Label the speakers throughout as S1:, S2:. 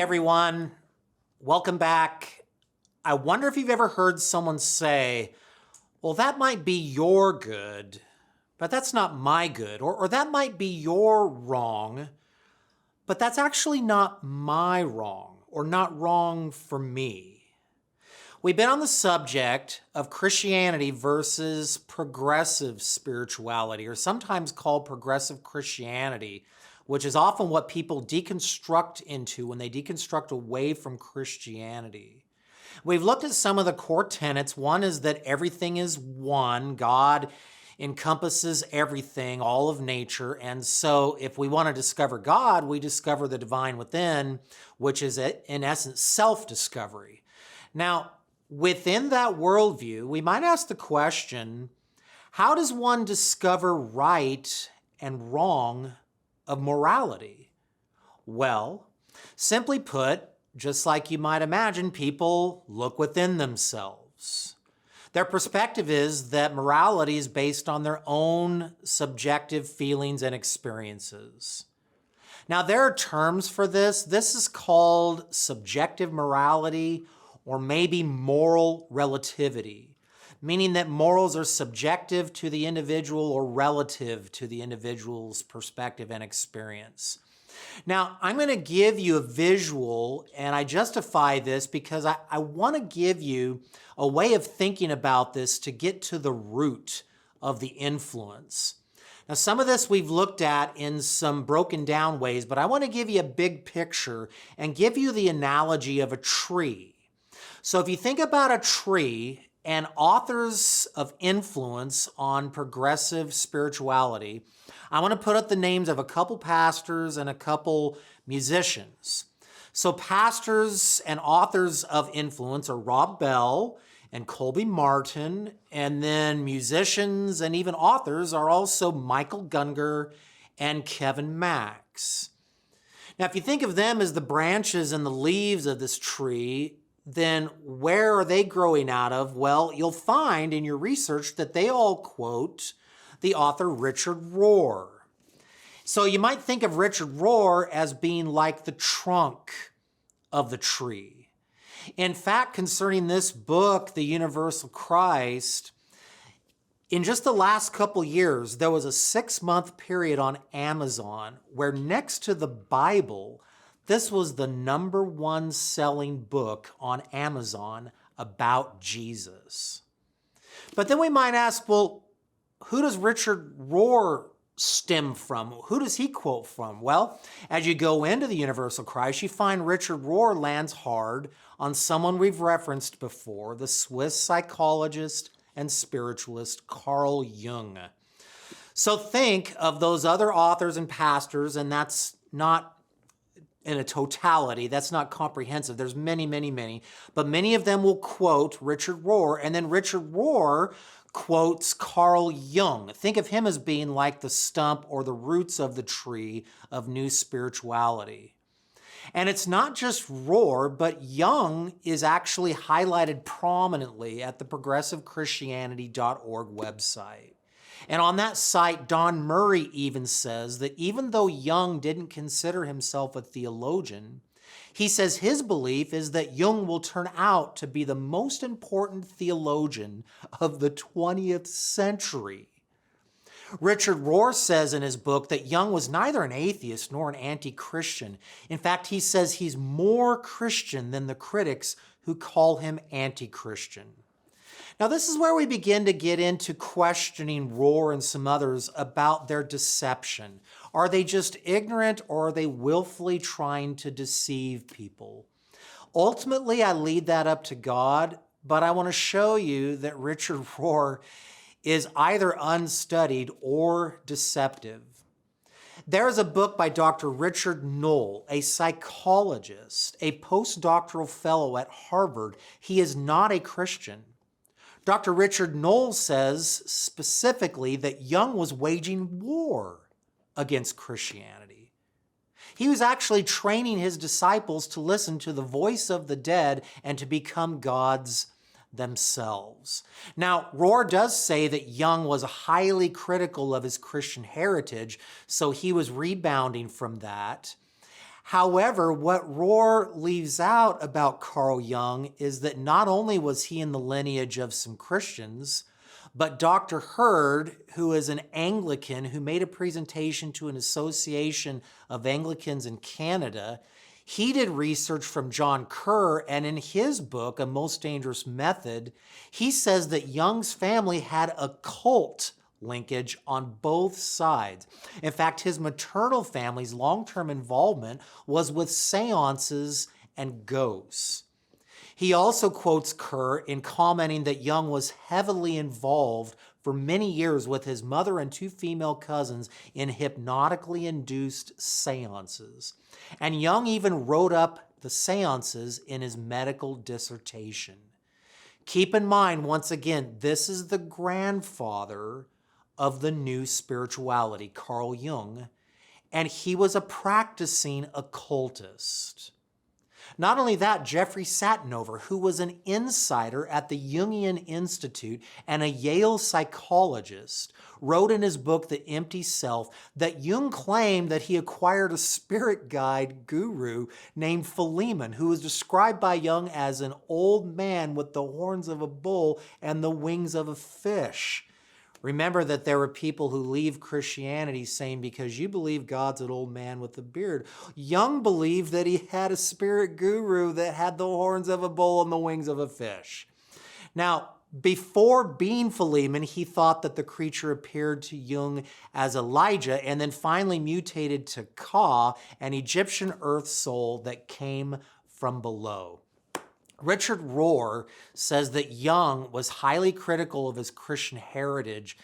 S1: everyone. Welcome back. I wonder if you've ever heard someone say, well, that might be your good, but that's not my good. Or that might be your wrong, but that's actually not my wrong, or not wrong for me. We've been on the subject of Christianity versus progressive spirituality, or sometimes called progressive Christianity, which is often what people deconstruct into when they deconstruct away from Christianity. We've looked at some of the core tenets. One is that everything is one. God encompasses everything, all of nature. And so if we want to discover God, we discover the divine within, which is in essence self-discovery. Now, within that worldview, we might ask the question, how does one discover right and wrong of morality? Well, simply put, just like you might imagine, people look within themselves. Their perspective is that morality is based on their own subjective feelings and experiences. Now, there are terms for this. This is called subjective morality, or maybe moral relativity, meaning that morals are subjective to the individual or relative to the individual's perspective and experience. Now, I'm going to give you a visual, and I justify this because I want to give you a way of thinking about this to get to the root of the influence. Now, some of this we've looked at in some broken down ways, but I want to give you a big picture and give you the analogy of a tree. So if you think about a tree and authors of influence on progressive spirituality, I want to put up the names of a couple pastors and a couple musicians. So pastors and authors of influence are Rob Bell and Colby Martin, and then musicians and even authors are also Michael Gungor and Kevin Max. Now, if you think of them as the branches and the leaves of this tree, then where are they growing out of? Well, you'll find in your research that they all quote the author Richard Rohr. So you might think of Richard Rohr as being like the trunk of the tree. In fact, concerning this book, The Universal Christ, in just the last couple years, there was a 6-month period on Amazon where next to the Bible, this was the #1 selling book on Amazon about Jesus. But then we might ask, well, who does Richard Rohr stem from? Who does he quote from? Well, as you go into the Universal Christ, you find Richard Rohr lands hard on someone we've referenced before, the Swiss psychologist and spiritualist Carl Jung. So think of those other authors and pastors, and that's not in a totality, that's not comprehensive. There's many, many, many, but many of them will quote Richard Rohr, and then Richard Rohr quotes Carl Jung. Think of him as being like the stump or the roots of the tree of new spirituality. And it's not just Rohr, but Jung is actually highlighted prominently at the progressivechristianity.org website. And on that site, Don Murray even says that even though Jung didn't consider himself a theologian, he says his belief is that Jung will turn out to be the most important theologian of the 20th century. Richard Rohr says in his book that Jung was neither an atheist nor an anti-Christian. In fact, he says he's more Christian than the critics who call him anti-Christian. Now, this is where we begin to get into questioning Rohr and some others about their deception. Are they just ignorant, or are they willfully trying to deceive people? Ultimately, I lead that up to God, but I want to show you that Richard Rohr is either unstudied or deceptive. There is a book by Dr. Richard Knoll, a psychologist, a postdoctoral fellow at Harvard. He is not a Christian. Dr. Richard Knoll says specifically that Jung was waging war against Christianity. He was actually training his disciples to listen to the voice of the dead and to become gods themselves. Now, Rohr does say that Jung was highly critical of his Christian heritage, so he was rebounding from that. However, what Rohr leaves out about Carl Jung is that not only was he in the lineage of some Christians, but Dr. Hurd, who is an Anglican who made a presentation to an association of Anglicans in Canada, he did research from John Kerr, and in his book, A Most Dangerous Method, he says that Jung's family had a cult linkage on both sides. In fact, his maternal family's long-term involvement was with seances and ghosts. He also quotes Kerr in commenting that Jung was heavily involved for many years with his mother and two female cousins in hypnotically induced seances. And Jung even wrote up the seances in his medical dissertation. Keep in mind, once again, this is the grandfather of the new spirituality, Carl Jung, and he was a practicing occultist. Not only that, Jeffrey Satinover, who was an insider at the Jungian Institute and a Yale psychologist, wrote in his book, The Empty Self, that Jung claimed that he acquired a spirit guide guru named Philemon, who was described by Jung as an old man with the horns of a bull and the wings of a fish. Remember that there were people who leave Christianity saying, because you believe God's an old man with a beard. Jung believed that he had a spirit guru that had the horns of a bull and the wings of a fish. Now, before being Philemon, he thought that the creature appeared to Jung as Elijah and then finally mutated to Ka, an Egyptian earth soul that came from below. Richard Rohr says that Jung was highly critical of his Christian heritage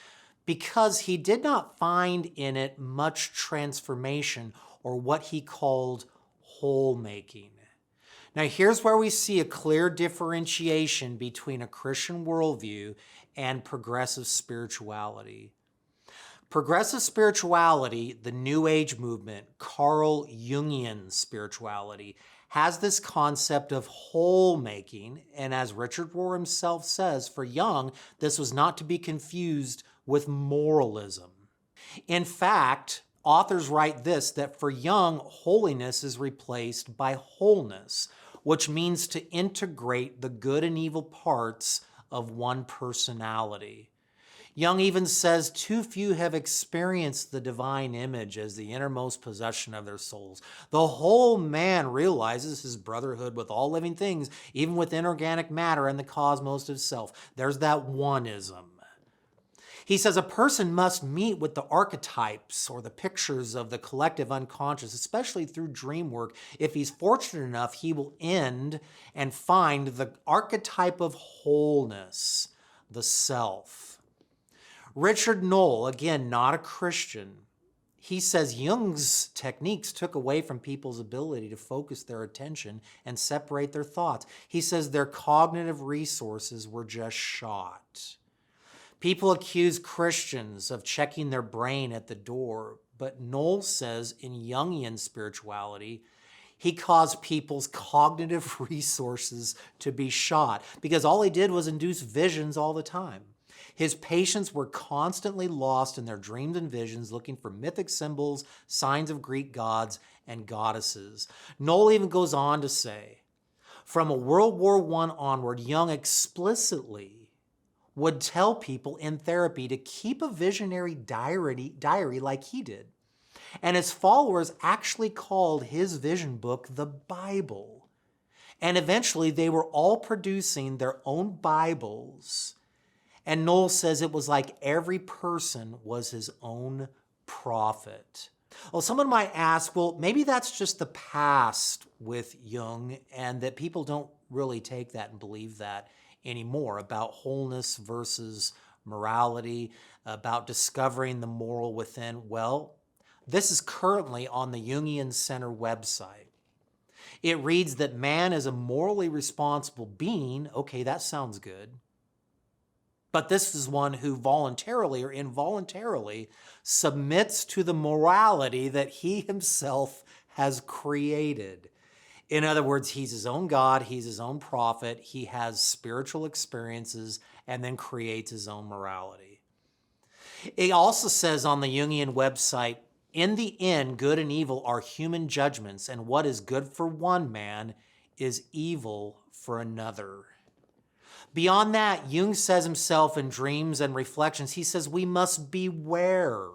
S1: because he did not find in it much transformation or what he called whole making. Now, here's where we see a clear differentiation between a Christian worldview and progressive spirituality. Progressive spirituality, the New Age movement, Carl Jungian spirituality, has this concept of whole making, and as Richard Rohr himself says, for Jung, this was not to be confused with moralism. In fact, authors write this, that for Jung, holiness is replaced by wholeness, which means to integrate the good and evil parts of one personality. Jung even says too few have experienced the divine image as the innermost possession of their souls. The whole man realizes his brotherhood with all living things, even with inorganic matter and the cosmos of self. There's that oneism. He says a person must meet with the archetypes or the pictures of the collective unconscious, especially through dream work. If he's fortunate enough, he will end and find the archetype of wholeness, the self. Richard Knoll, again, not a Christian, he says Jung's techniques took away from people's ability to focus their attention and separate their thoughts. He says their cognitive resources were just shot. People accuse Christians of checking their brain at the door, but Knoll says in Jungian spirituality, he caused people's cognitive resources to be shot because all he did was induce visions all the time. His patients were constantly lost in their dreams and visions, looking for mythic symbols, signs of Greek gods and goddesses. Knoll even goes on to say, from World War I onward, Jung explicitly would tell people in therapy to keep a visionary diary like he did. And his followers actually called his vision book the Bible. And eventually they were all producing their own Bibles. And Knoll says it was like every person was his own prophet. Well, someone might ask, well, maybe that's just the past with Jung and that people don't really take that and believe that anymore about wholeness versus morality, about discovering the moral within. Well, this is currently on the Jungian Center website. It reads that man is a morally responsible being. Okay, that sounds good. But this is one who voluntarily or involuntarily submits to the morality that he himself has created. In other words, he's his own God, he's his own prophet, he has spiritual experiences, and then creates his own morality. It also says on the Jungian website, In the end, good and evil are human judgments, and what is good for one man is evil for another. Beyond that, Jung says himself in Dreams and Reflections, he says we must beware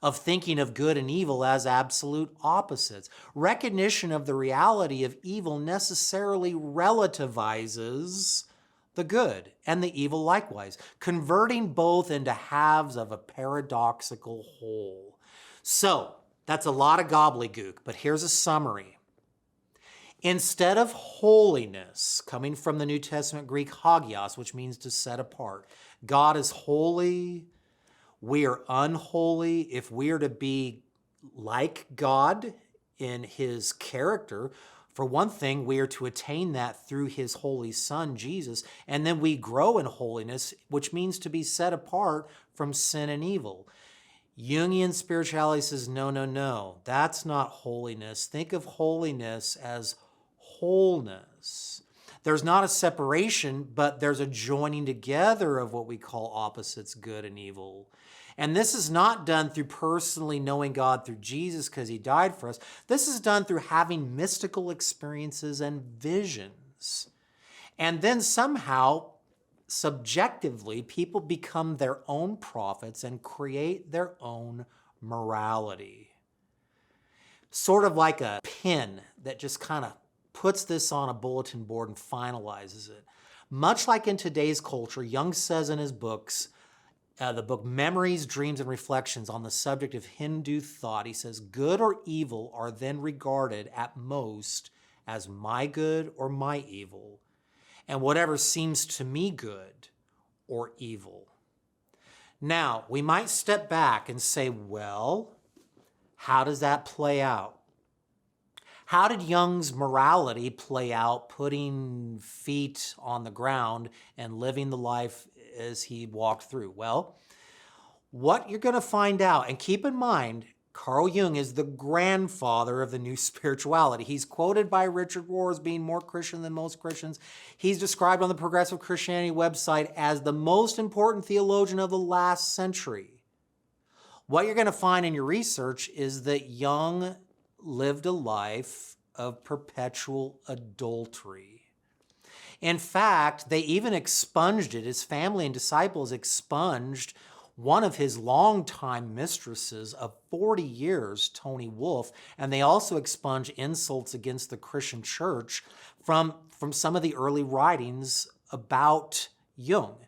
S1: of thinking of good and evil as absolute opposites. Recognition of the reality of evil necessarily relativizes the good and the evil likewise, converting both into halves of a paradoxical whole. So, that's a lot of gobbledygook, but here's a summary. Instead of holiness, coming from the New Testament Greek hagios, which means to set apart, God is holy, we are unholy. If we are to be like God in his character, for one thing, we are to attain that through his holy Son, Jesus, and then we grow in holiness, which means to be set apart from sin and evil. Jungian spirituality says, no, that's not holiness. Think of holiness as wholeness. There's not a separation, but there's a joining together of what we call opposites, good and evil. And this is not done through personally knowing God through Jesus because he died for us. This is done through having mystical experiences and visions. And then somehow, subjectively, people become their own prophets and create their own morality. Sort of like a pin that just kind of puts this on a bulletin board and finalizes it. Much like in today's culture, Jung says in his books, the book Memories, Dreams, and Reflections on the subject of Hindu thought, he says, good or evil are then regarded at most as my good or my evil, and whatever seems to me good or evil. Now, we might step back and say, well, how does that play out? How did Jung's morality play out, putting feet on the ground and living the life as he walked through? Well, what you're going to find out, and keep in mind, Carl Jung is the grandfather of the new spirituality. He's quoted by Richard Rohr as being more Christian than most Christians. He's described on the Progressive Christianity website as the most important theologian of the last century. What you're going to find in your research is that Jung lived a life of perpetual adultery. In fact, they even expunged it. His family and disciples expunged one of his longtime mistresses of 40 years, Toni Wolff, and they also expunged insults against the Christian church from some of the early writings about Jung.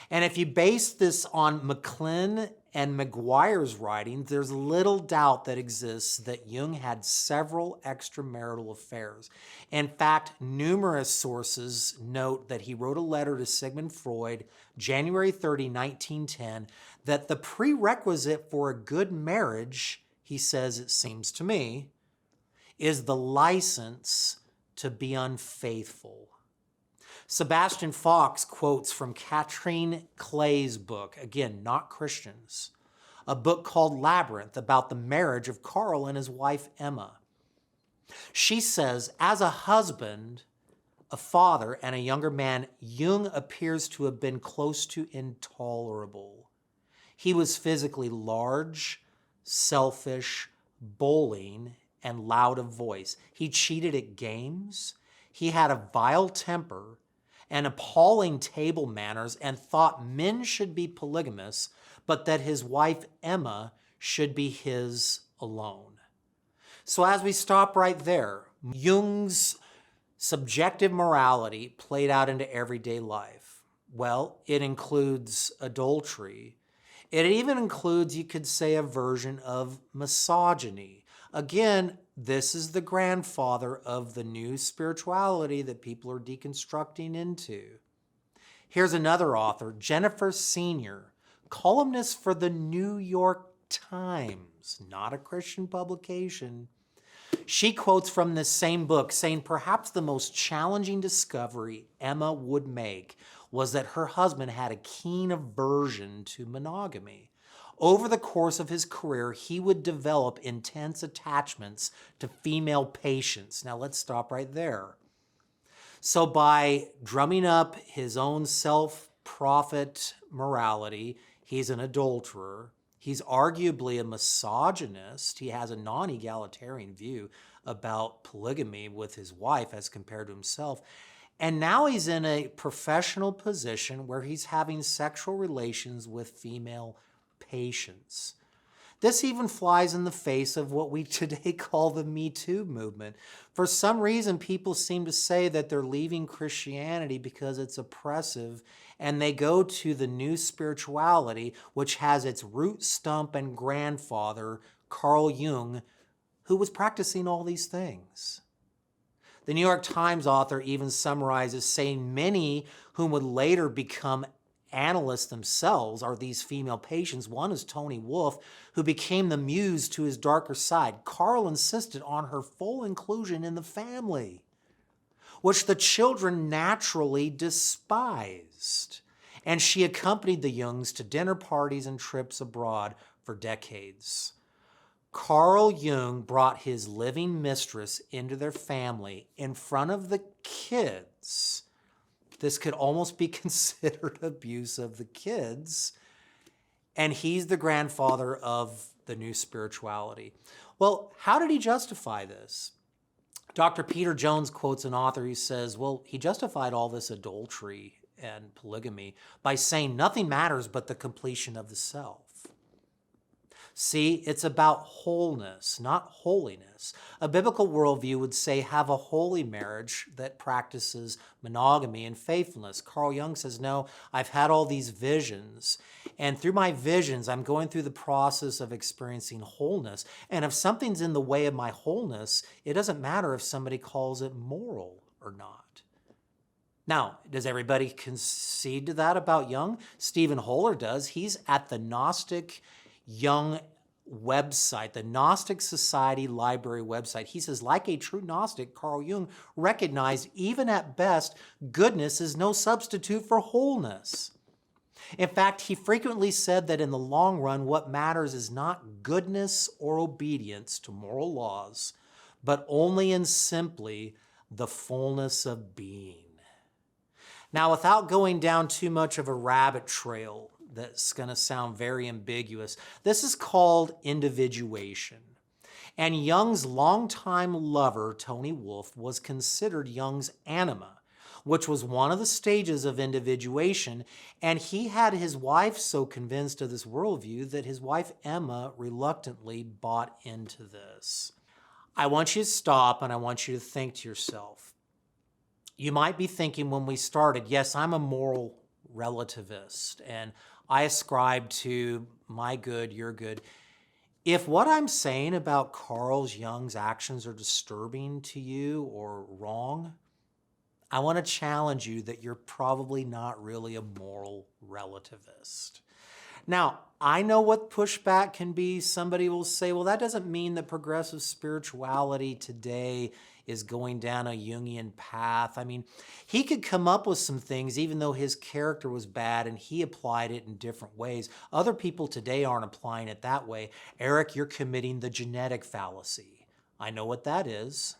S1: And if you base this on McClin and McGuire's writings, there's little doubt that exists that Jung had several extramarital affairs. In fact, numerous sources note that he wrote a letter to Sigmund Freud, January 30, 1910, that the prerequisite for a good marriage, he says, it seems to me, is the license to be unfaithful. Sebastian Fox quotes from Catherine Clay's book, again, not Christians, a book called Labyrinth about the marriage of Carl and his wife Emma. She says, as a husband, a father, and a younger man, Jung appears to have been close to intolerable. He was physically large, selfish, bullying, and loud of voice. He cheated at games. He had a vile temper and appalling table manners and thought men should be polygamous, but that his wife Emma should be his alone. So as we stop right there, Jung's subjective morality played out into everyday life. Well, it includes adultery. It even includes, you could say, a version of misogyny. Again, this is the grandfather of the new spirituality that people are deconstructing into. Here's another author, Jennifer Senior, columnist for the New York Times, not a Christian publication. She quotes from this same book, saying perhaps the most challenging discovery Emma would make was that her husband had a keen aversion to monogamy. Over the course of his career, he would develop intense attachments to female patients. Now let's stop right there. So by drumming up his own self-profit morality, he's an adulterer. He's arguably a misogynist. He has a non-egalitarian view about polygamy with his wife as compared to himself. And now he's in a professional position where he's having sexual relations with female patients. This even flies in the face of what we today call the Me Too movement. For some reason, people seem to say that they're leaving Christianity because it's oppressive, and they go to the new spirituality, which has its root stump and grandfather, Carl Jung, who was practicing all these things. The New York Times author even summarizes saying many whom would later become analysts themselves are these female patients. One is Toni Wolff, who became the muse to his darker side. Carl insisted on her full inclusion in the family, which the children naturally despised. And she accompanied the Jungs to dinner parties and trips abroad for decades. Carl Jung brought his living mistress into their family in front of the kids. This could almost be considered abuse of the kids. And he's the grandfather of the new spirituality. Well, how did he justify this? Dr. Peter Jones quotes an author who says, well, he justified all this adultery and polygamy by saying nothing matters but the completion of the self. See, it's about wholeness, not holiness. A biblical worldview would say have a holy marriage that practices monogamy and faithfulness. Carl Jung says, no, I've had all these visions, and through my visions, I'm going through the process of experiencing wholeness. And if something's in the way of my wholeness, it doesn't matter if somebody calls it moral or not. Now, does everybody concede to that about Jung? Stephen Holler does. He's at the Gnostic Jung website, the Gnostic Society Library website. He says, like a true Gnostic, Carl Jung recognized even at best, goodness is no substitute for wholeness. In fact, he frequently said that in the long run, what matters is not goodness or obedience to moral laws, but only and simply the fullness of being. Now, without going down too much of a rabbit trail, that's going to sound very ambiguous. This is called individuation. And Jung's longtime lover, Toni Wolff, was considered Jung's anima, which was one of the stages of individuation. And he had his wife so convinced of this worldview that his wife, Emma, reluctantly bought into this. I want you to stop and I want you to think to yourself. You might be thinking when we started, yes, I'm a moral relativist, and I ascribe to my good, your good. If what I'm saying about Carl Jung's actions are disturbing to you or wrong, I want to challenge you that you're probably not really a moral relativist. Now, I know what pushback can be. Somebody will say, well, that doesn't mean that progressive spirituality today is going down a Jungian path. I mean, he could come up with some things even though his character was bad and he applied it in different ways. Other people today aren't applying it that way. Eric, you're committing the genetic fallacy. I know what that is,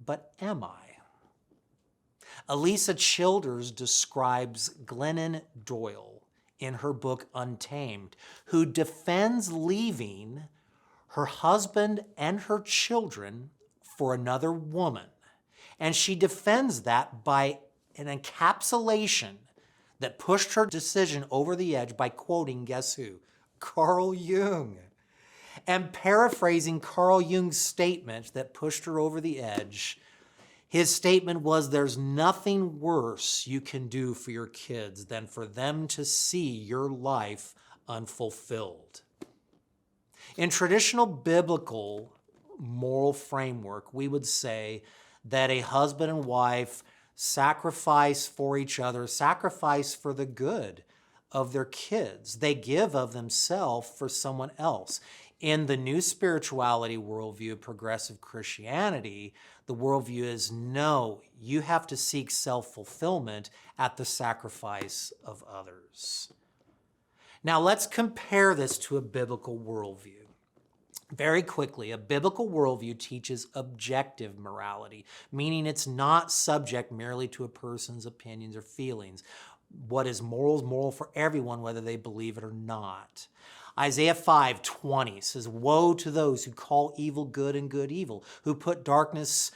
S1: but am I? Alisa Childers describes Glennon Doyle in her book Untamed, who defends leaving her husband and her children for another woman. And she defends that by an encapsulation that pushed her decision over the edge by quoting, guess who? Carl Jung. And paraphrasing Carl Jung's statement that pushed her over the edge, his statement was, there's nothing worse you can do for your kids than for them to see your life unfulfilled. In traditional biblical moral framework, we would say that a husband and wife sacrifice for each other, sacrifice for the good of their kids. They give of themselves for someone else. In the new spirituality worldview, progressive Christianity, the worldview is no, you have to seek self-fulfillment at the sacrifice of others. Now let's compare this to a biblical worldview. Very quickly, a biblical worldview teaches objective morality, meaning it's not subject merely to a person's opinions or feelings. What is moral for everyone, whether they believe it or not. Isaiah 5:20 says, "Woe to those who call evil good and good evil, who put darkness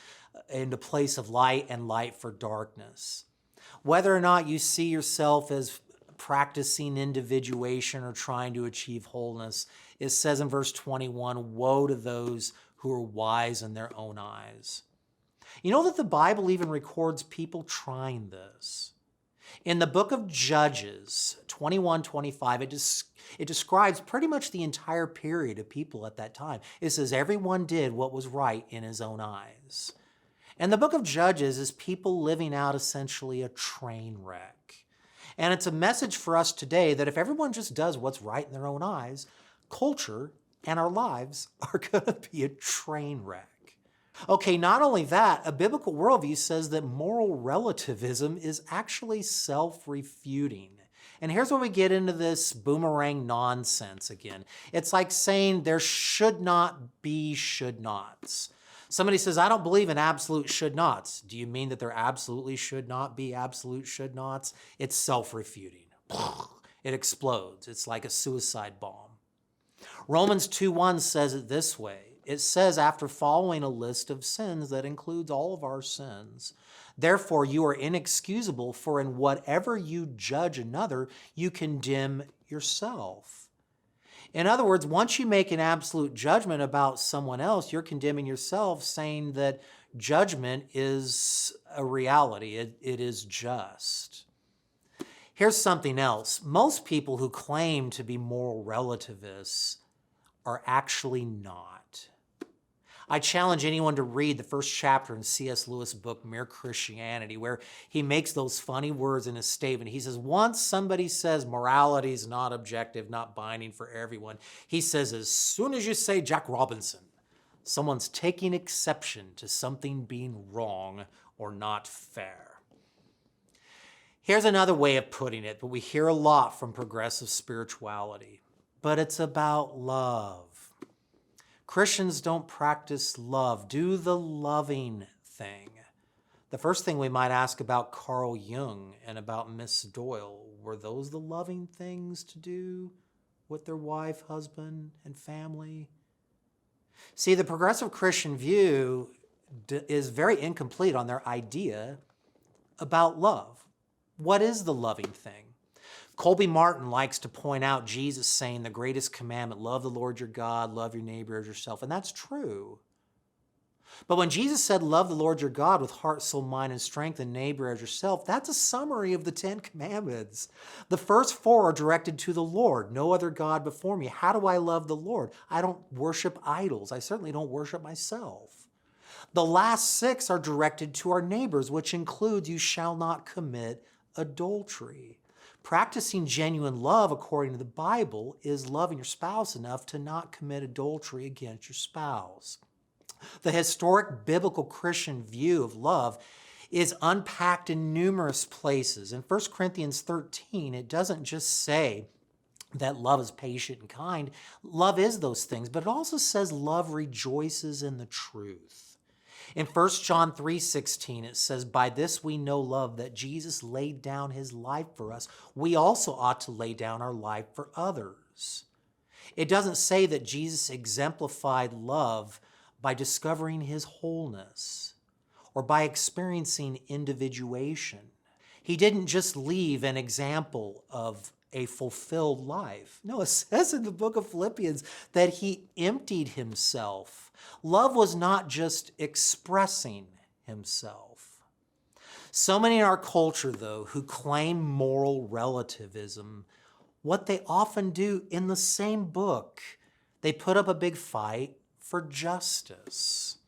S1: into place of light and light for darkness." Whether or not you see yourself as practicing individuation or trying to achieve wholeness, it says in verse 21, "Woe to those who are wise in their own eyes." You know that the Bible even records people trying this. In the book of Judges 21:25, it describes pretty much the entire period of people at that time. It says everyone did what was right in his own eyes. And the book of Judges is people living out essentially a train wreck. And it's a message for us today that if everyone just does what's right in their own eyes, culture and our lives are going to be a train wreck. Okay, not only that, a biblical worldview says that moral relativism is actually self-refuting. And here's where we get into this boomerang nonsense again. It's like saying there should not be should nots. Somebody says, "I don't believe in absolute should nots." Do you mean that there absolutely should not be absolute should nots? It's self-refuting. It explodes. It's like a suicide bomb. Romans 2:1 says it this way. It says, after following a list of sins that includes all of our sins, "Therefore you are inexcusable, for in whatever you judge another, you condemn yourself." In other words, once you make an absolute judgment about someone else, you're condemning yourself, saying that judgment is a reality. It is just. Here's something else. Most people who claim to be moral relativists are actually not. I challenge anyone to read the first chapter in C.S. Lewis' book, Mere Christianity, where he makes those funny words in his statement. He says, once somebody says morality is not objective, not binding for everyone, he says, as soon as you say Jack Robinson, someone's taking exception to something being wrong or not fair. Here's another way of putting it, but we hear a lot from progressive spirituality. But it's about love. Christians don't practice love, do the loving thing. The first thing we might ask about Carl Jung and about Miss Doyle, were those the loving things to do with their wife, husband, and family? See, the progressive Christian view is very incomplete on their idea about love. What is the loving thing? Colby Martin likes to point out Jesus saying the greatest commandment, love the Lord your God, love your neighbor as yourself, and that's true. But when Jesus said, love the Lord your God with heart, soul, mind, and strength, and neighbor as yourself, that's a summary of the 10 commandments. The first 4 are directed to the Lord, no other God before me. How do I love the Lord? I don't worship idols. I certainly don't worship myself. The last 6 are directed to our neighbors, which includes you shall not commit adultery. Practicing genuine love, according to the Bible, is loving your spouse enough to not commit adultery against your spouse. The historic biblical Christian view of love is unpacked in numerous places. In 1 Corinthians 13, it doesn't just say that love is patient and kind. Love is those things, but it also says love rejoices in the truth. In 1 John 3:16, it says, by this we know love, that Jesus laid down his life for us. We also ought to lay down our life for others. It doesn't say that Jesus exemplified love by discovering his wholeness or by experiencing individuation. He didn't just leave an example of a fulfilled life. No, it says in the book of Philippians that he emptied himself. Love was not just expressing himself. So many in our culture, though, who claim moral relativism, what they often do in the same book, they put up a big fight for justice.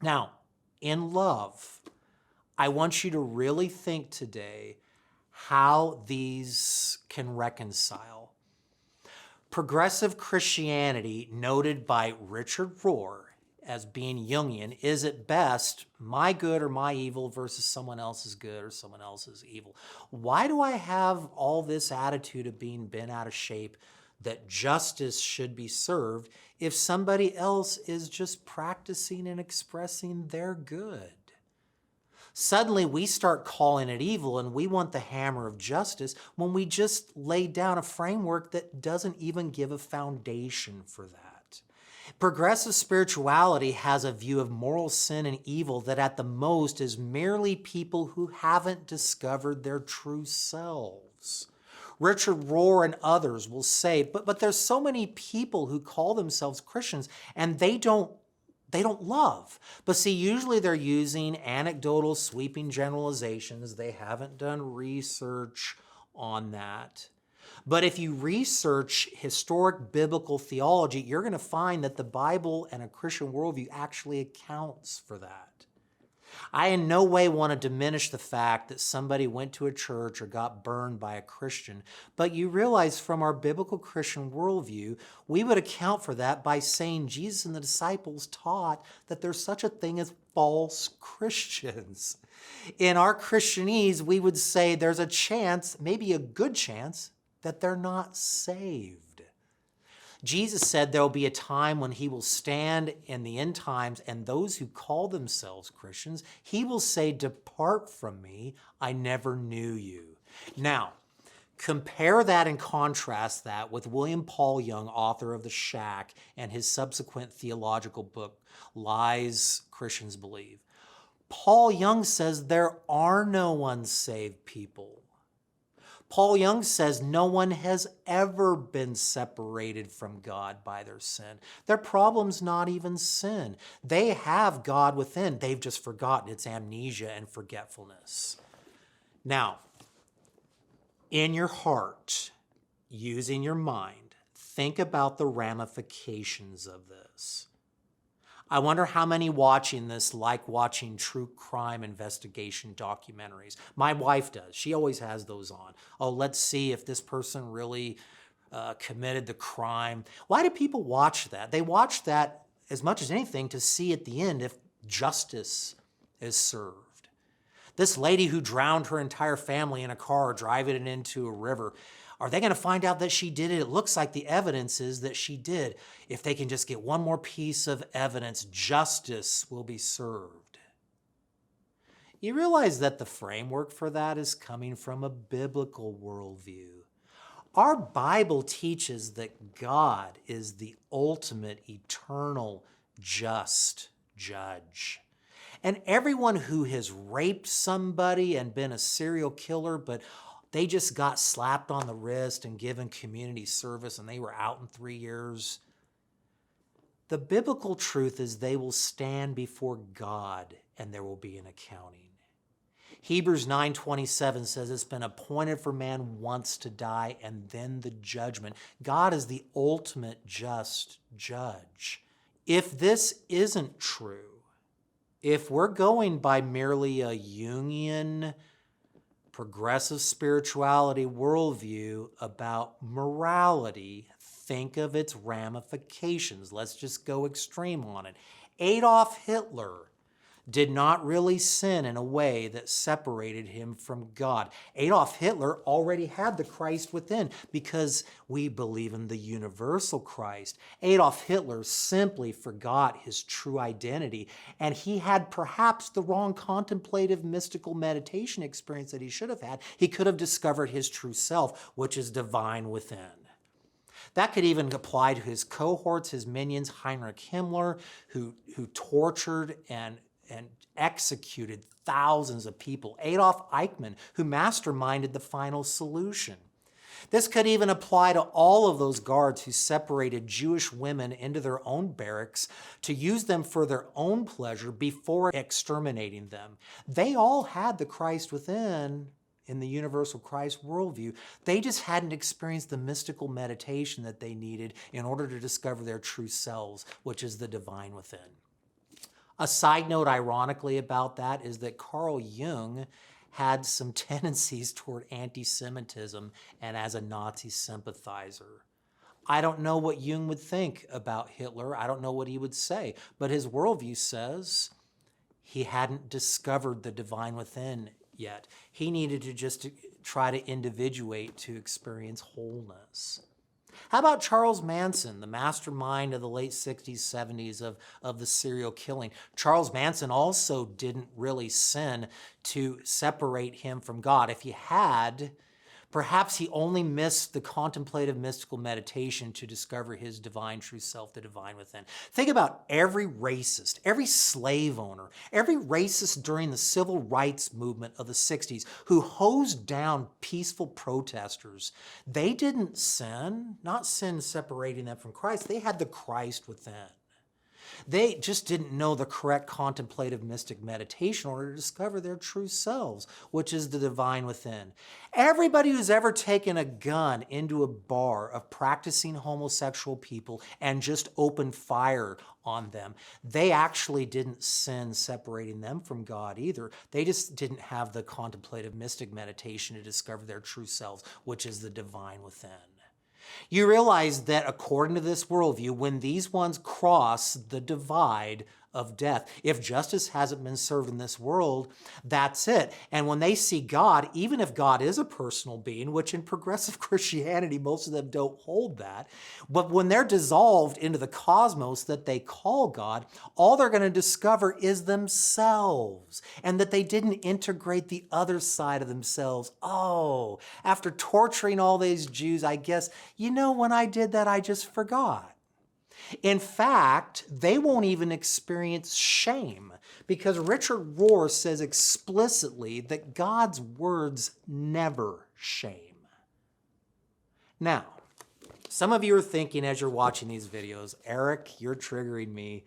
S1: Now, in love, I want you to really think today how these can reconcile. Progressive Christianity, noted by Richard Rohr as being Jungian, is at best my good or my evil versus someone else's good or someone else's evil. Why do I have all this attitude of being bent out of shape that justice should be served if somebody else is just practicing and expressing their good? Suddenly we start calling it evil and we want the hammer of justice when we just laid down a framework that doesn't even give a foundation for that. Progressive spirituality has a view of moral sin and evil that at the most is merely people who haven't discovered their true selves. Richard Rohr and others will say, but there's so many people who call themselves Christians and they don't love. But see, usually they're using anecdotal, sweeping generalizations. They haven't done research on that. But if you research historic biblical theology, you're going to find that the Bible and a Christian worldview actually accounts for that. I in no way want to diminish the fact that somebody went to a church or got burned by a Christian, but you realize from our biblical Christian worldview, we would account for that by saying Jesus and the disciples taught that there's such a thing as false Christians. In our Christianese, we would say there's a chance, maybe a good chance, that they're not saved. Jesus said there will be a time when he will stand in the end times, and those who call themselves Christians, he will say, "Depart from me, I never knew you." Now, compare that and contrast that with William Paul Young, author of The Shack, and his subsequent theological book, Lies Christians Believe. Paul Young says there are no unsaved people. Paul Young says no one has ever been separated from God by their sin. Their problem's not even sin. They have God within. They've just forgotten. It's amnesia and forgetfulness. Now, in your heart, using your mind, think about the ramifications of this. I wonder how many watching this like watching true crime investigation documentaries. My wife does. She always has those on. Oh, let's see if this person really committed the crime. Why do people watch that? They watch that as much as anything to see at the end if justice is served. This lady who drowned her entire family in a car driving it into a river, are they going to find out that she did it? It looks like the evidence is that she did. If they can just get one more piece of evidence, justice will be served. You realize that the framework for that is coming from a biblical worldview. Our Bible teaches that God is the ultimate, eternal, just judge. And everyone who has raped somebody and been a serial killer, but they just got slapped on the wrist and given community service and they were out in 3 years. The biblical truth is they will stand before God and there will be an accounting. Hebrews 9:27 says it's been appointed for man once to die and then the judgment. God is the ultimate just judge. If this isn't true, if we're going by merely a Jungian progressive spirituality worldview about morality, think of its ramifications. Let's just go extreme on it. Adolf Hitler did not really sin in a way that separated him from God. Adolf Hitler already had the Christ within because we believe in the universal Christ. Adolf Hitler simply forgot his true identity, and he had perhaps the wrong contemplative mystical meditation experience that he should have had. He could have discovered his true self, which is divine within. That could even apply to his cohorts, his minions, Heinrich Himmler, who tortured and executed thousands of people. Adolf Eichmann, who masterminded the final solution. This could even apply to all of those guards who separated Jewish women into their own barracks to use them for their own pleasure before exterminating them. They all had the Christ within in the universal Christ worldview. They just hadn't experienced the mystical meditation that they needed in order to discover their true selves, which is the divine within. A side note, ironically, about that is that Carl Jung had some tendencies toward anti-Semitism and as a Nazi sympathizer. I don't know what Jung would think about Hitler. I don't know what he would say, but his worldview says he hadn't discovered the divine within yet. He needed to just try to individuate to experience wholeness. How about Charles Manson, the mastermind of the late 60s, 70s of the serial killing? Charles Manson also didn't really sin to separate him from God. If he had, perhaps he only missed the contemplative mystical meditation to discover his divine true self, the divine within. Think about every racist, every slave owner, every racist during the civil rights movement of the 60s who hosed down peaceful protesters. They didn't sin, not sin separating them from Christ. They had the Christ within. They just didn't know the correct contemplative mystic meditation in order to discover their true selves, which is the divine within. Everybody who's ever taken a gun into a bar of practicing homosexual people and just opened fire on them, they actually didn't sin separating them from God either. They just didn't have the contemplative mystic meditation to discover their true selves, which is the divine within. You realize that according to this worldview, when these ones cross the divide of death, if justice hasn't been served in this world, that's it. And when they see God, even if God is a personal being, which in progressive Christianity, most of them don't hold that, but when they're dissolved into the cosmos that they call God, all they're going to discover is themselves, and that they didn't integrate the other side of themselves. Oh, after torturing all these Jews, I guess, when I did that, I just forgot. In fact, they won't even experience shame because Richard Rohr says explicitly that God's words never shame. Now, some of you are thinking as you're watching these videos, Eric, you're triggering me.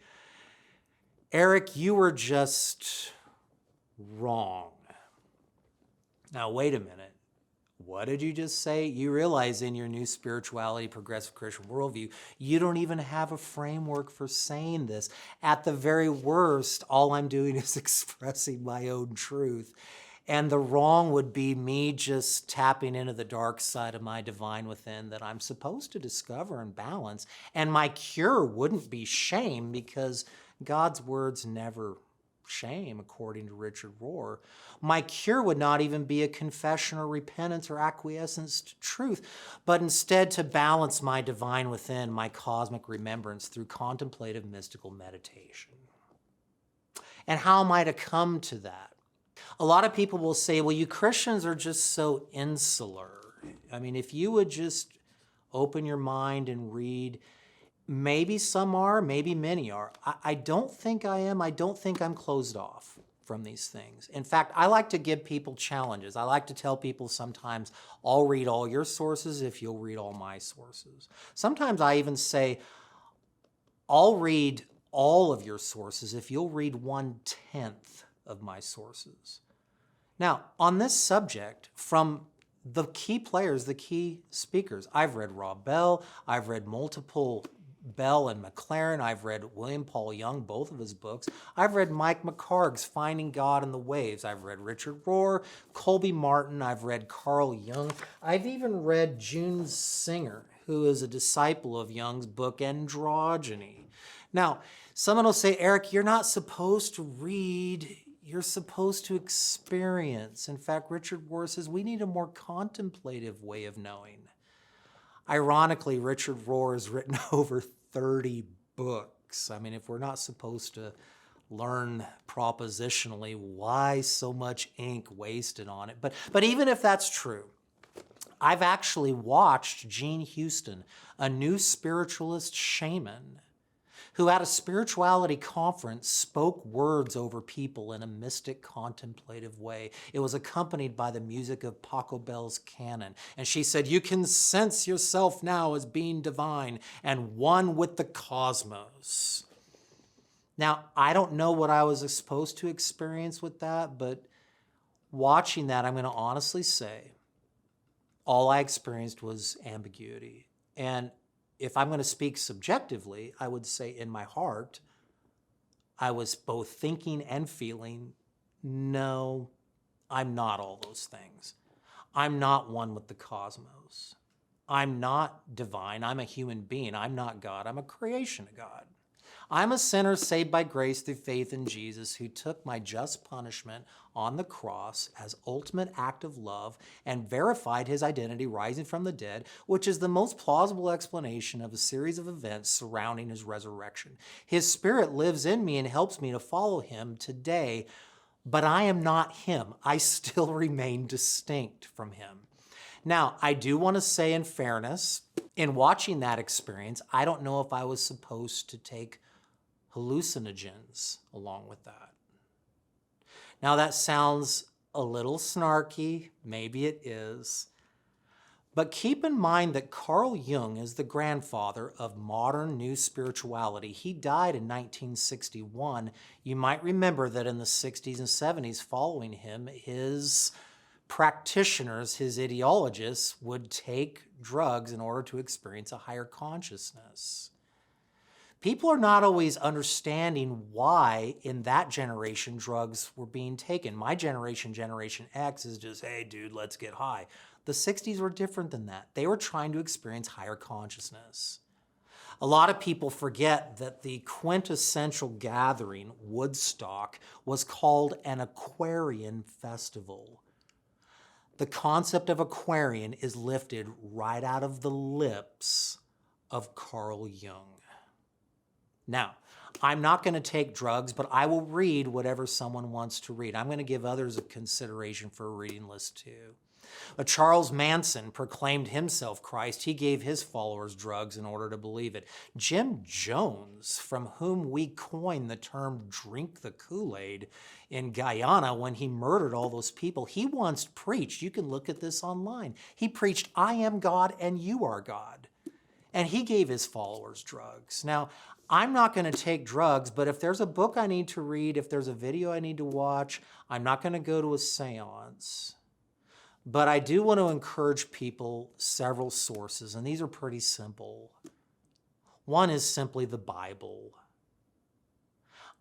S1: Eric, you were just wrong. Now, wait a minute. What did you just say? You realize in your new spirituality, progressive Christian worldview, you don't even have a framework for saying this. At the very worst, all I'm doing is expressing my own truth. And the wrong would be me just tapping into the dark side of my divine within that I'm supposed to discover and balance. And my cure wouldn't be shame because God's words never shame, according to Richard Rohr. My cure would not even be a confession or repentance or acquiescence to truth, but instead to balance my divine within, my cosmic remembrance through contemplative mystical meditation. And how am I to come to that? A lot of people will say, well, you Christians are just so insular. I mean, if you would just open your mind and read. Maybe some are, maybe many are. I don't think I am. I don't think I'm closed off from these things. In fact, I like to give people challenges. I like to tell people sometimes, I'll read all your sources if you'll read all my sources. Sometimes I even say, I'll read all of your sources if you'll read 1/10 of my sources. Now, on this subject, from the key players, the key speakers, I've read Rob Bell, I've read multiple Bell and McLaren. I've read William Paul Young, both of his books. I've read Mike McHargue's Finding God in the Waves. I've read Richard Rohr, Colby Martin. I've read Carl Jung. I've even read June Singer, who is a disciple of Jung's book Androgyny. Now, someone will say, Eric, you're not supposed to read. You're supposed to experience. In fact, Richard Rohr says we need a more contemplative way of knowing. Ironically, Richard Rohr has written over 30 books. I mean, if we're not supposed to learn propositionally, why so much ink wasted on it? But even if that's true, I've actually watched Gene Houston, a new spiritualist shaman, who at a spirituality conference spoke words over people in a mystic contemplative way. It was accompanied by the music of Paco Bell's canon. And she said, you can sense yourself now as being divine and one with the cosmos. Now, I don't know what I was supposed to experience with that, but watching that, I'm going to honestly say, all I experienced was ambiguity. And if I'm going to speak subjectively, I would say in my heart, I was both thinking and feeling, no, I'm not all those things. I'm not one with the cosmos. I'm not divine. I'm a human being. I'm not God. I'm a creation of God. I'm a sinner saved by grace through faith in Jesus, who took my just punishment on the cross as ultimate act of love and verified his identity rising from the dead, which is the most plausible explanation of a series of events surrounding his resurrection. His Spirit lives in me and helps me to follow him today, but I am not him. I still remain distinct from him. Now, I do want to say in fairness, in watching that experience, I don't know if I was supposed to take hallucinogens along with that. Now, that sounds a little snarky, maybe it is, but keep in mind that Carl Jung is the grandfather of modern new spirituality. He died in 1961. You might remember that in the 60s and 70s following him, his practitioners, his ideologists, would take drugs in order to experience a higher consciousness. People are not always understanding why in that generation drugs were being taken. My generation, Generation X, is just, hey dude, let's get high. The 60s were different than that. They were trying to experience higher consciousness. A lot of people forget that the quintessential gathering, Woodstock, was called an Aquarian festival. The concept of Aquarian is lifted right out of the lips of Carl Jung. Now, I'm not going to take drugs, but I will read whatever someone wants to read. I'm going to give others a consideration for a reading list too. But Charles Manson proclaimed himself Christ. He gave his followers drugs in order to believe it. Jim Jones, from whom we coined the term drink the Kool-Aid in Guyana when he murdered all those people, he once preached, you can look at this online, he preached, I am God and you are God. And he gave his followers drugs. Now, I'm not going to take drugs, but if there's a book I need to read, if there's a video I need to watch, I'm not going to go to a seance. But I do want to encourage people several sources, and these are pretty simple. One is simply the Bible.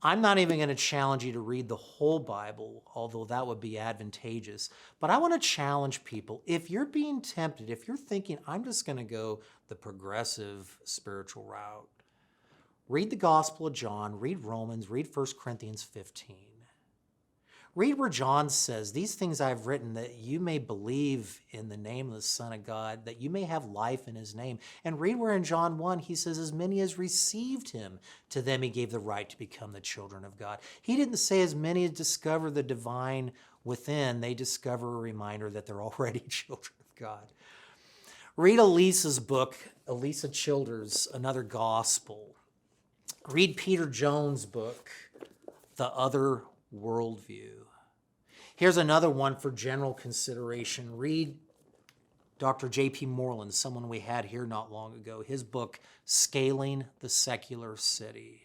S1: I'm not even going to challenge you to read the whole Bible, although that would be advantageous. But I want to challenge people. If you're being tempted, if you're thinking, I'm just going to go the progressive spiritual route, read the Gospel of John, read Romans, read 1 Corinthians 15. Read where John says, these things I've written that you may believe in the name of the Son of God, that you may have life in his name. And read where in John 1 he says, as many as received him, to them he gave the right to become the children of God. He didn't say as many as discover the divine within, they discover a reminder that they're already children of God. Read Elisa's book, Elisa Childers, Another Gospel. Read Peter Jones' book, The Other Worldview. Here's another one for general consideration. Read Dr. J.P. Moreland, someone we had here not long ago, his book, Scaling the Secular City.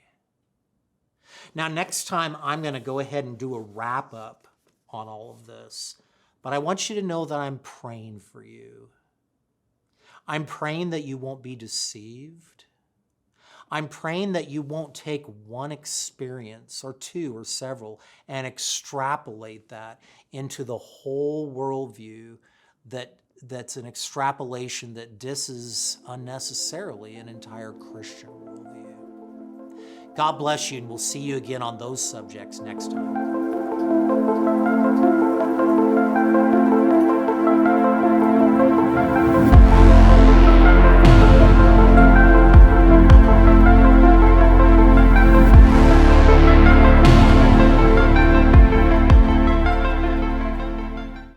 S1: Now, next time I'm going to go ahead and do a wrap-up on all of this, but I want you to know that I'm praying for you. I'm praying that you won't be deceived. I'm praying that you won't take one experience or two or several and extrapolate that into the whole worldview that's an extrapolation that disses unnecessarily an entire Christian worldview. God bless you, and we'll see you again on those subjects next time.